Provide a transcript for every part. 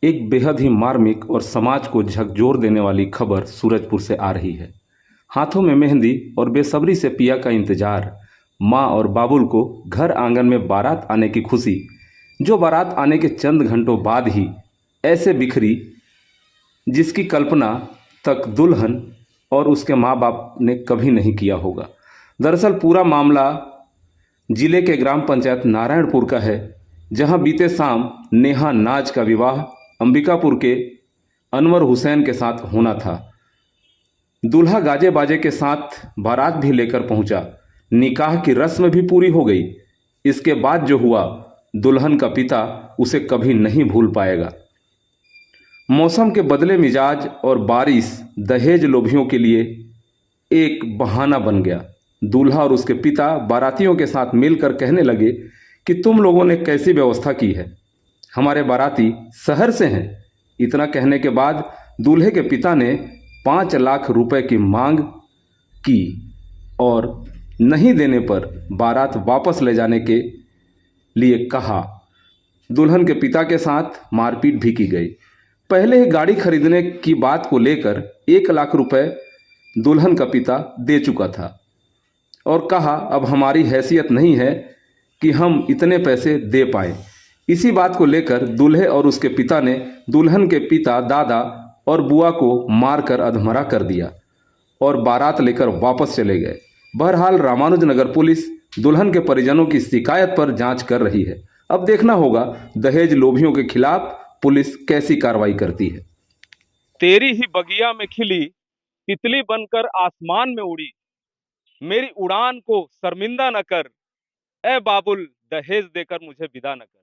एक बेहद ही मार्मिक और समाज को झकझोर देने वाली खबर सूरजपुर से आ रही है। हाथों में मेहंदी और बेसब्री से पिया का इंतजार, माँ और बाबुल को घर आंगन में बारात आने की खुशी, जो बारात आने के चंद घंटों बाद ही ऐसे बिखरी जिसकी कल्पना तक दुल्हन और उसके माँ बाप ने कभी नहीं किया होगा। दरअसल पूरा मामला जिले के ग्राम पंचायत नारायणपुर का है, जहां बीते शाम नेहा नाज का विवाह अंबिकापुर के अनवर हुसैन के साथ होना था। दूल्हा गाजे बाजे के साथ बारात भी लेकर पहुंचा। निकाह की रस्म भी पूरी हो गई। इसके बाद जो हुआ, दुल्हन का पिता उसे कभी नहीं भूल पाएगा। मौसम के बदले मिजाज और बारिश दहेज लोभियों के लिए एक बहाना बन गया। दूल्हा और उसके पिता बारातियों के साथ मिलकर कहने लगे कि तुम लोगों ने कैसी व्यवस्था की है, हमारे बाराती शहर से हैं। इतना कहने के बाद दूल्हे के पिता ने 5 लाख रुपए की मांग की और नहीं देने पर बारात वापस ले जाने के लिए कहा। दुल्हन के पिता के साथ मारपीट भी की गई। पहले ही गाड़ी खरीदने की बात को लेकर 1 लाख रुपए दुल्हन का पिता दे चुका था और कहा अब हमारी हैसियत नहीं है कि हम इतने पैसे दे पाए। इसी बात को लेकर दूल्हे और उसके पिता ने दुल्हन के पिता, दादा और बुआ को मारकर अधमरा कर दिया और बारात लेकर वापस चले गए। बहरहाल रामानुजनगर पुलिस दुल्हन के परिजनों की शिकायत पर जांच कर रही है। अब देखना होगा दहेज लोभियों के खिलाफ पुलिस कैसी कार्रवाई करती है। तेरी ही बगिया में खिली तितली बनकर आसमान में उड़ी, मेरी उड़ान को शर्मिंदा न कर, ए बाबुल दहेज देकर मुझे विदा न कर।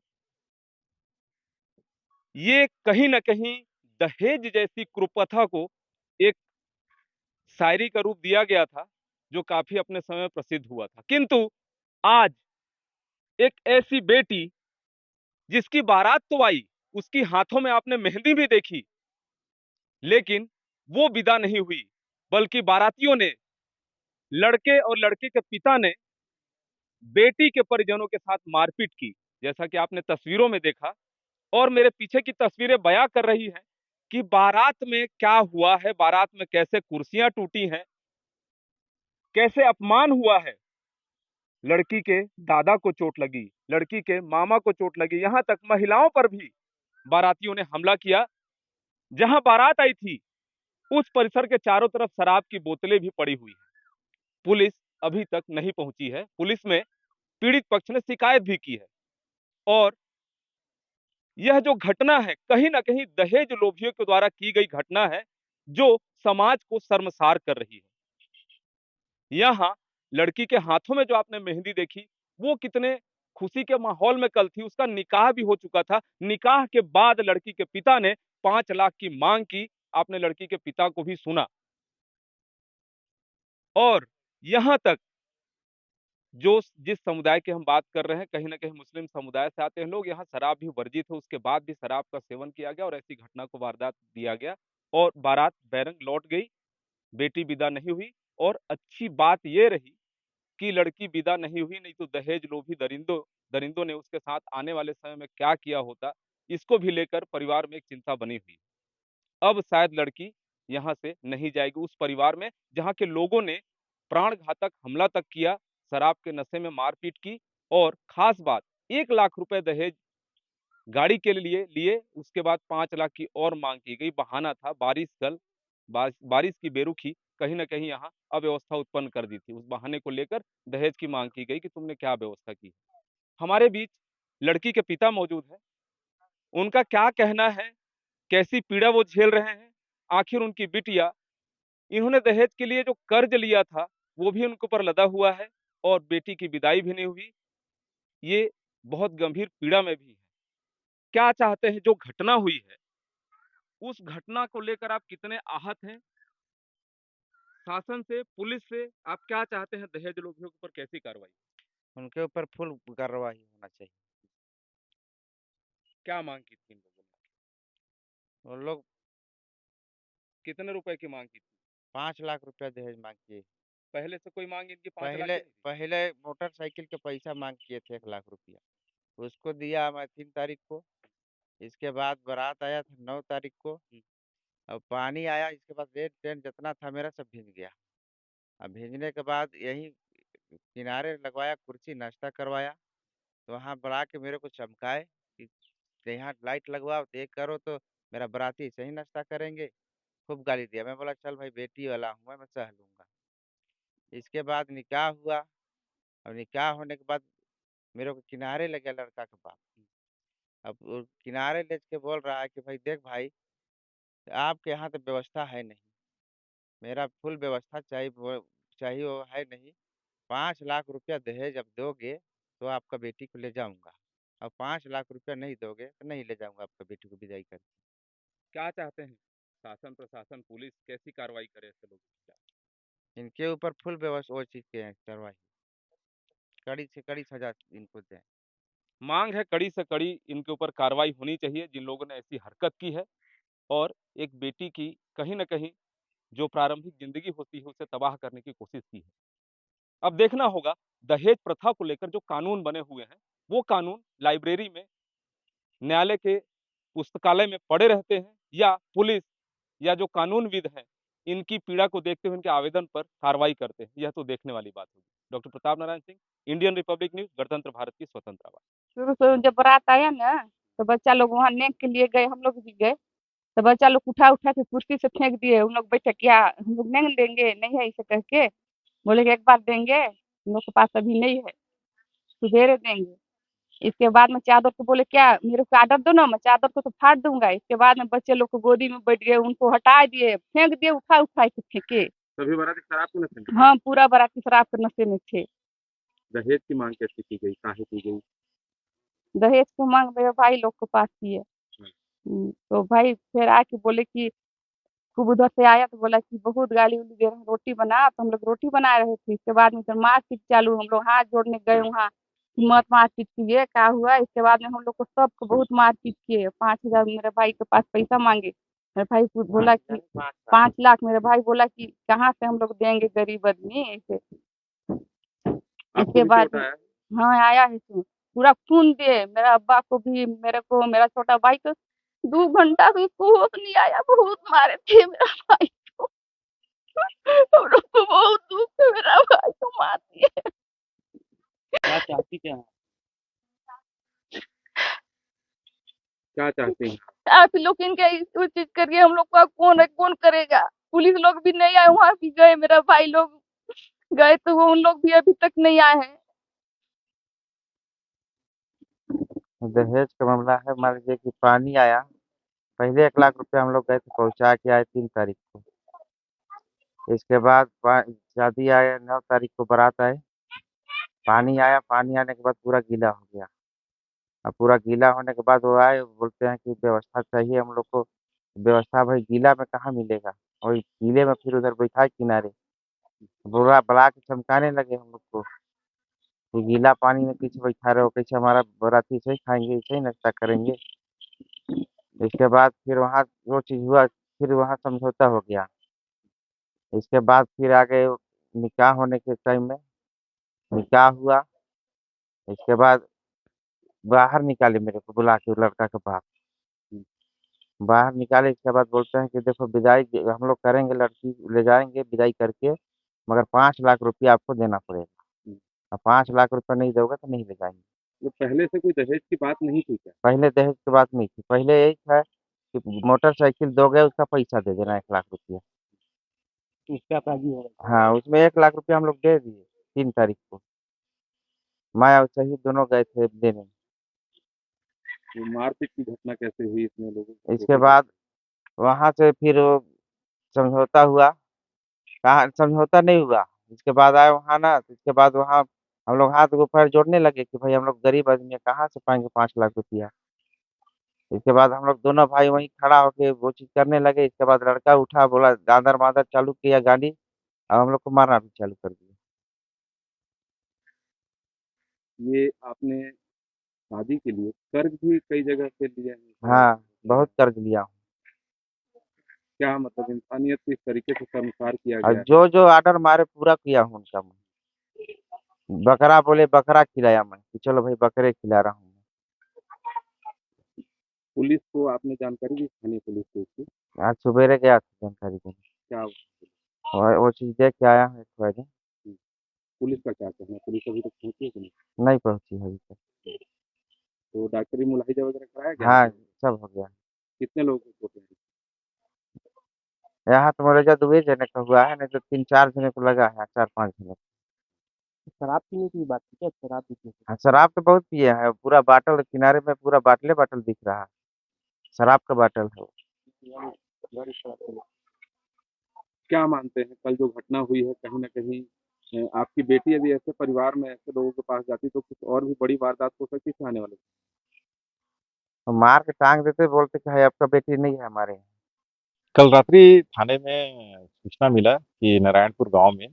ये कहीं ना कहीं दहेज जैसी कुप्रथा को एक शायरी का रूप दिया गया था, जो काफी अपने समय में प्रसिद्ध हुआ था। किंतु आज एक ऐसी बेटी जिसकी बारात तो आई, उसकी हाथों में आपने मेहंदी भी देखी, लेकिन वो विदा नहीं हुई, बल्कि बारातियों ने, लड़के और लड़के के पिता ने बेटी के परिजनों के साथ मारपीट की, जैसा कि आपने तस्वीरों में देखा। और मेरे पीछे की तस्वीरें बयां कर रही हैं कि बारात में क्या हुआ है, बारात में कैसे कुर्सियां टूटी हैं, कैसे अपमान हुआ है। लड़की के दादा को चोट लगी, लड़की के मामा को चोट लगी, यहां तक महिलाओं पर भी बारातियों ने हमला किया। जहां बारात आई थी उस परिसर के चारों तरफ शराब की बोतलें भी पड़ी हुई हैं। पुलिस अभी तक नहीं पहुंची है। पुलिस में पीड़ित पक्ष ने शिकायत भी की है। और यह जो घटना है कहीं ना कहीं दहेज लोभियों के द्वारा की गई घटना है, जो समाज को शर्मसार कर रही है। यहाँ लड़की के हाथों में जो आपने मेहंदी देखी, वो कितने खुशी के माहौल में कल थी। उसका निकाह भी हो चुका था। निकाह के बाद लड़की के पिता ने 5 लाख की मांग की। आपने लड़की के पिता को भी सुना। और यहाँ तक जो जिस समुदाय की हम बात कर रहे हैं, कहीं ना कहीं मुस्लिम समुदाय से आते हैं लोग। यहाँ शराब भी वर्जित है, उसके बाद भी शराब का सेवन किया गया और ऐसी घटना को वारदात दिया गया और बारात बैरंग लौट गई। बेटी विदा नहीं हुई। और अच्छी बात यह रही कि लड़की विदा नहीं हुई, नहीं तो दहेज लोभी दरिंदों दरिंदों ने उसके साथ आने वाले समय में क्या किया होता, इसको भी लेकर परिवार में एक चिंता बनी हुई। अब शायद लड़की यहाँ से नहीं जाएगी उस परिवार में जहाँ के लोगों ने प्राण घातक हमला तक किया, शराब के नशे में मारपीट की। और खास बात, 1 लाख रुपए दहेज गाड़ी के लिए लिए, उसके बाद 5 लाख की और मांग की गई। बहाना था बारिश की बेरुखी कहीं ना कहीं यहाँ अव्यवस्था उत्पन्न कर दी थी। उस बहाने को लेकर दहेज की मांग की गई कि तुमने क्या व्यवस्था की। हमारे बीच लड़की के पिता मौजूद है। उनका क्या कहना है, कैसी पीड़ा वो झेल रहे हैं। आखिर उनकी बिटिया, इन्होंने दहेज के लिए जो कर्ज लिया था वो भी उनके ऊपर लदा हुआ है और बेटी की विदाई भी नहीं हुई। ये बहुत गंभीर पीड़ा में भी है। क्या चाहते हैं, जो घटना हुई है उस घटना को लेकर आप कितने आहत हैं? शासन से, पुलिस से आप क्या चाहते हैं? दहेज लोभियों के ऊपर कैसी कार्रवाई? उनके ऊपर फुल कार्रवाई होना चाहिए। क्या मांग की थी इन लोगों ने? वो लोग कितने रुपए की मांग की थी? 5 लाख रुपया दहेज मांग किए। पहले से कोई मांग इनकी 5 लाख पहले की नहीं थी? पहले मोटरसाइकिल के पैसा मांग किए थे 1 लाख रुपया। उसको दिया मैं 3 तारीख को। इसके बाद बारात आया था 9 तारीख को। अब पानी आया, इसके बाद रेत टेंट जितना था मेरा सब भीग गया। अब भीगने के बाद यहीं किनारे लगवाया कुर्सी, नाश्ता करवाया। तो वहाँ बुला के मेरे को चमकाए कि यहाँ लाइट लगवाओ, तो ये करो, तो मेरा बाराती ऐसे ही नाश्ता करेंगे। खूब गाली दिया। मैं बोला चल भाई, बेटी वाला हूँ मैं सह लूंगा। इसके बाद निकाह हुआ। अब निकाह होने के बाद मेरे को किनारे ले गया लड़का के बाप। अब वो किनारे ले के बोल रहा है कि भाई देख भाई, आपके यहाँ तो व्यवस्था है नहीं, मेरा फुल व्यवस्था चाहिए, वो चाहिए, वो है नहीं। 5 लाख रुपया दहेज अब दोगे तो आपका बेटी को ले जाऊंगा। अब 5 लाख रुपया नहीं दोगे तो नहीं ले जाऊंगा आपका बेटी को विदाई कर। क्या चाहते हैं? शासन, प्रशासन, पुलिस कैसी कार्रवाई करे ऐसे लोगों के खिलाफ? इनके ऊपर फुल व्यवस्था वो चीज के कार्रवाई, कड़ी से कड़ी सजा इनको दें। मांग है कड़ी से कड़ी इनके ऊपर कार्रवाई होनी चाहिए जिन लोगों ने ऐसी हरकत की है और एक बेटी की कहीं ना कहीं जो प्रारंभिक जिंदगी होती है उसे तबाह करने की कोशिश की है। अब देखना होगा दहेज प्रथा को लेकर जो कानून बने हुए हैं वो कानून लाइब्रेरी में, न्यायालय के पुस्तकालय में पड़े रहते हैं या पुलिस या जो कानूनविद हैं इनकी पीड़ा को देखते हुए इनके आवेदन पर कार्रवाई करते हैं। यह तो देखने वाली बात होगी। Doctor Pratap Narayan Singh, Indian Republic news, गणतंत्र भारत की स्वतंत्र आवाज। शुरू शुरू जब बारात आया ना, तो बच्चा लोग वहां नेक के लिए गए, हम लोग भी गए। तो बच्चा लोग उठा उठा के कुर्सी से फेंक दिए। उन लोग बैठे, क्या हम लोग नहीं देंगे, नहीं है इसे कह के बोले कि एक बार देंगे, हम लोग के पास अभी नहीं है, सुबेरे देंगे। इसके बाद में चादर को बोले क्या मेरे को आदर दो ना, मैं चादर को तो फाड़ दूंगा। इसके बाद में बच्चे लोग को गोदी में बैठ गए, उनको हटा दिए, फेंक दिए, उठा उठा के फेंके। सभी बाराती शराब के नशे में थे। हाँ, पूरा बाराती शराब के नशे में थे। दहेज की मांग कैसे की गई, काहे की गई? दहेज को मांग मेरे भाई लोग के पास किए। तो भाई फिर आके बोले कि खूब उधर से आया तो बोला कि बहुत गाली उली दे रहे हैं, रोटी बना। तो हम लोग रोटी बना रहे थे। इसके बाद में फिर मारपीट चालू, हम लोग हाथ जोड़ने गए वहाँ, मत मारपीट किए, क्या हुआ। इसके बाद में हम लोग को सबको बहुत मारपीट किए। 5,000 मेरे भाई के पास पैसा मांगे। मेरे भाई बोला कि 5 लाख। मेरे भाई बोला कि कहाँ से हम लोग देंगे, गरीब आदमी ऐसे। इसके बाद हाँ आया है तो पूरा खून दे, मेरा अब्बा को भी, मेरे को, मेरा छोटा भाई को 2 घंटा भी होश नहीं आया। बहुत मारे थे मेरा भाई को। हम लोग को बहुत दुख है, मेरा भाई को मार दिए। क्या चाहती क्या है? क्या चाहते हैं? आप लोग इनके कोई चीज करिए, हम लोग का कौन है, कौन करेगा। पुलिस लोग भी नहीं आए, वहां भी गए, मेरा भाई लोग गए तो वो उन लोग भी अभी तक नहीं आए हैं। दहेज का मामला है, मान लीजिए कि पानी आया। पहले 1 लाख रुपया हम लोग गए थे, पहुंचा के आए 3 तारीख को। इसके बाद शादी आया 9 तारीख को, बारात आए। पानी आया, पानी आने के बाद पूरा गीला हो गया। अब पूरा गीला होने के बाद वो आए, बोलते हैं कि व्यवस्था चाहिए हम लोग को। व्यवस्था भाई गीला में कहाँ मिलेगा। और गीले में फिर उधर बैठा किनारे, बुरा बुला के चमकाने लगे हम लोग को कि गीला पानी में कैसे बैठा रहे हो, कैसे हमारा बाराती ऐसे ही खाएंगे, ऐसे ही नाश्ता करेंगे। इसके बाद फिर वहाँ वो चीज़ हुआ, फिर वहाँ समझौता हो गया। इसके बाद फिर आगे निकाह होने के टाइम में निकाह हुआ। इसके बाद बाहर निकाले मेरे को बुला के, वो लड़का के बाप बाहर निकाले। इसके बाद बोलते हैं कि देखो विदाई हम लोग करेंगे, लड़की ले जाएंगे विदाई करके, मगर 5 लाख रुपया आपको देना पड़ेगा। और 5 लाख रुपया नहीं दोगे तो नहीं ले जाएंगे। ये पहले से कोई दहेज की बात नहीं थी क्या? पहले दहेज की बात नहीं थी, पहले यही था कि मोटरसाइकिल दोगे उसका पैसा दे देना 1 लाख रुपया। उसका राजी हो गया। हाँ, उसमें 1 लाख रुपया हम लोग दे दिए 3 तारीख को। मैं और शहीद दोनों गए थे देने। ये मारपीट की घटना कैसे हुई इसमें लोगों को? इसके बाद वहां से फिर वो समझौता हुआ। कहा समझौता नहीं हुआ। इसके बाद आए वहाँ ना, तो इसके बाद वहाँ हम लोग हाथ को पैर जोड़ने लगे कि भाई हम लोग गरीब आदमी है, कहाँ से पाएंगे 5 लाख रुपया। इसके बाद हम लोग दोनों भाई वहीं खड़ा होके वो चीज करने लगे। इसके बाद लड़का उठा, बोला दादर मादर चालू किया गाड़ी, और हम लोग को मारना भी चालू कर दिया। ये आपने शादी के लिए कर्ज भी कई जगह से लिए हैं? हाँ, बहुत कर्ज लिया हूँ। क्या मतलब इंसानियत को इस तरीके से शर्मसार किया और गया है? जो जो आर्डर मारे पूरा किया हूँ उनका मैं। बकरा बोले बकरा खिलाया मैं कि चलो भाई बकरे खिला रहा हूँ। पुलिस को आपने जानकारी दी, स्थानीय पुलिस को इसकी? आज सवेरे गया था जानकारी देने। क्या और वो चीज़ देख के आया हूँ 1 बजे। पुलिस का क्या कहना है? पुलिस अभी तक पहुंची है कि नहीं? नहीं पहुँची है अभी तक। तो डॉक्टरी मुलाहिजा वगैरह कराया गया हाँ, है? सब हो गया। कितने लोगों को चोटें आई? यहाँ तो मुरैजा 2 जने का हुआ है, नहीं तो 3-4 जने को लगा है, 4-5 जने को। शराब पीने की बात की क्या? शराब पीते थे? हाँ, शराब तो बहुत पिए हैं, पूरा बॉटल किनारे में पूरा बाटले-बाटल दिख रहा है। शराब का बॉटल है वो। गाड़ी शराब पी ली। क्या मानते हैं कल जो घटना हुई है कहीं न कहीं आपकी बेटी यदि ऐसे परिवार में ऐसे लोगों के पास जाती तो कुछ और भी बड़ी वारदात हो सकती थी आने वाले समय तो मार के टाँग देते, बोलते कि है आपका बेटी नहीं है हमारे यहाँ। कल रात्रि थाने में सूचना मिला कि नारायणपुर गांव में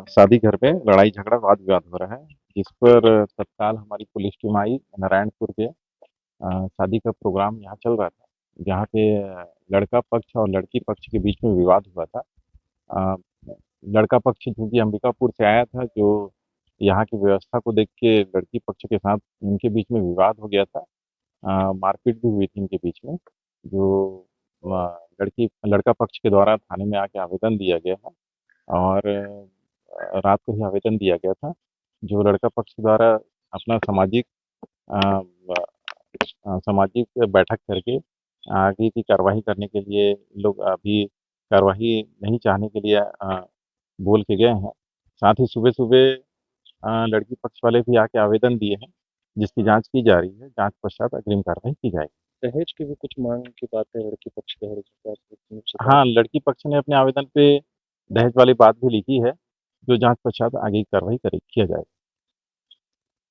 शादी घर में लड़ाई झगड़ा वाद विवाद हो रहा है, जिस पर तत्काल हमारी पुलिस टीम आई। नारायणपुर के शादी का प्रोग्राम यहाँ चल रहा था, जहाँ पे लड़का पक्ष और लड़की पक्ष के बीच में विवाद हुआ था। अ, लड़का पक्ष चूंकि अंबिकापुर से आया था, जो यहाँ की व्यवस्था को देख के लड़की पक्ष के साथ इनके बीच में विवाद हो गया था। मारपीट भी हुई थी इनके बीच में, जो लड़का पक्ष के द्वारा थाने में आके आवेदन दिया गया है और रात को ही आवेदन दिया गया था। जो लड़का पक्ष द्वारा अपना अ, सामाजिक बैठक करके आगे की कार्रवाई करने के लिए लोग अभी कार्रवाई नहीं चाहने के लिए बोल के गए हैं। साथ ही सुबह-सुबह लड़की पक्ष वाले भी आके आवेदन दिए हैं, जिसकी जाँच की जा रही है। जाँच पश्चात अग्रिम कार्रवाई की जाएगी। दहेज की भी कुछ मांग की बात है, लड़की पक्ष कह रही है। हाँ, लड़की पक्ष ने अपने आवेदन पे दहेज वाली बात भी लिखी है, जो जाँच पश्चात आगे की कार्रवाई किया जाएगा।